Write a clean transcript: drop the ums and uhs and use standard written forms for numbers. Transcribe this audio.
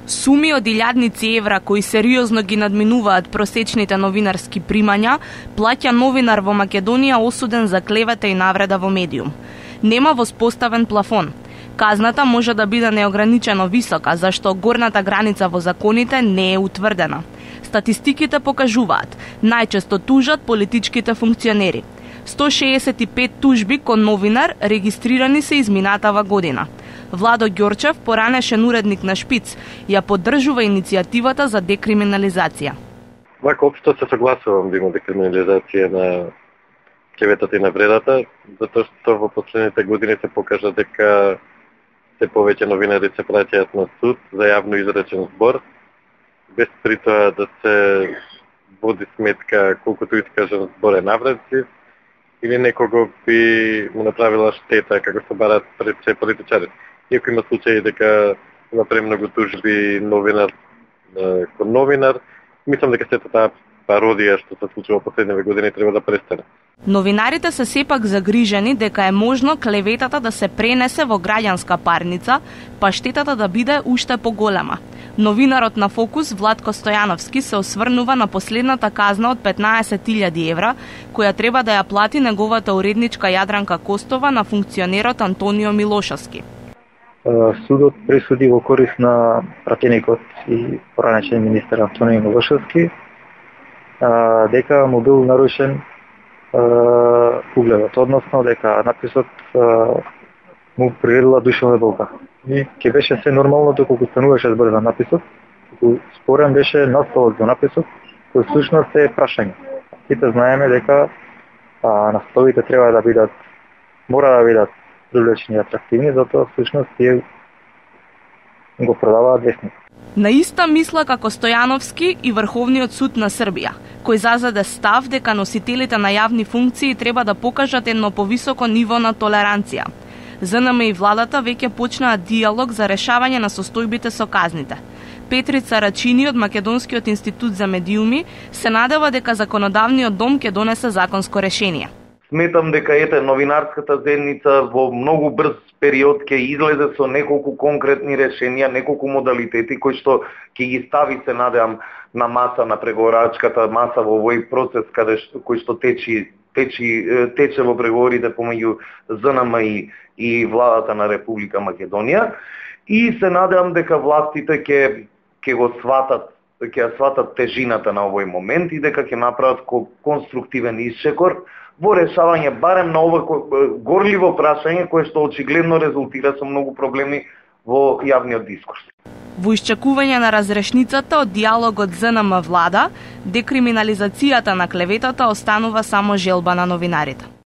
Суми од илјадници евра кои сериозно ги надминуваат просечните новинарски примања, плаќа новинар во Македонија осуден за клевета и навреда во медиум. Нема воспоставен плафон. Казната може да биде неограничено висока, зашто горната граница во законите не е утврдена. Статистиките покажуваат, најчесто тужат политичките функционери. 165 тужби кон новинар регистрирани се изминатава година. Владо Ѓорчев, поранешен уредник на Шпиц, ја поддржува иницијативата за декриминализација. Вака општо се согласувам да има декриминализација на клеветата и навредата, затоа што во последните години се покажа дека се повеќе новинари се праќаат на суд за јавно изречен збор, без при тоа да се води сметка колкото искажен збор е навредлив или некого би му направила штета како се барат пред се политичари. Иако има случаи дека има премногу тужби новинар кон новинар, мислам дека сета таа пародија што се случува последниве години треба да престане. Новинарите се сепак загрижени дека е можно клеветата да се пренесе во граѓанска парница, па штетата да биде уште поголема. Новинарот на Фокус Владко Стојановски се осврнува на последната казна од 15.000 евра, која треба да ја плати неговата уредничка Јадранка Костова на функционерот Антонио Милошовски. Судот пресуди во корист на пратеникот и поранешен министер Антонио Милошовски дека му бил нарушен угледот, односно дека написот му приведила душевна болка. И ќе беше се нормално доколку стануваше збор за написот, спорен беше наставот за написот, кој всушност е прашање. Сите знаеме дека наставите треба да бидат, мора да бидат привлечени и атрактивни, затоа всушност тие го продаваат вестник. На иста мисла како Стојановски и Врховниот суд на Србија, кој зазаде став дека носителите на јавни функции треба да покажат едно повисоко ниво на толеранција. ЗНМ и владата веќе почнаа диалог за решавање на состојбите со казните. Петрица Рачини од Македонскиот институт за медиуми се надева дека законодавниот дом ќе донесе законско решение. Сметам дека новинарската заедница во многу брз период ќе излезе со неколку конкретни решенија, неколку модалитети кои што ќе ги стави, се надевам, на маса, на преговорачката маса во овој процес кој што тече во преговорите помеѓу ЗНМ и владата на Република Македонија, и се надевам дека властите ќе го сватат, ќе сватат тежината на овој момент и дека ќе направат конструктивен исчекор во решавање барем на ова горливо прашање кое што очигледно резултира со многу проблеми во јавниот дискурс. Во исчекување на разрешницата од диалогот ЗНМ влада, декриминализацијата на клеветата останува само желба на новинарите.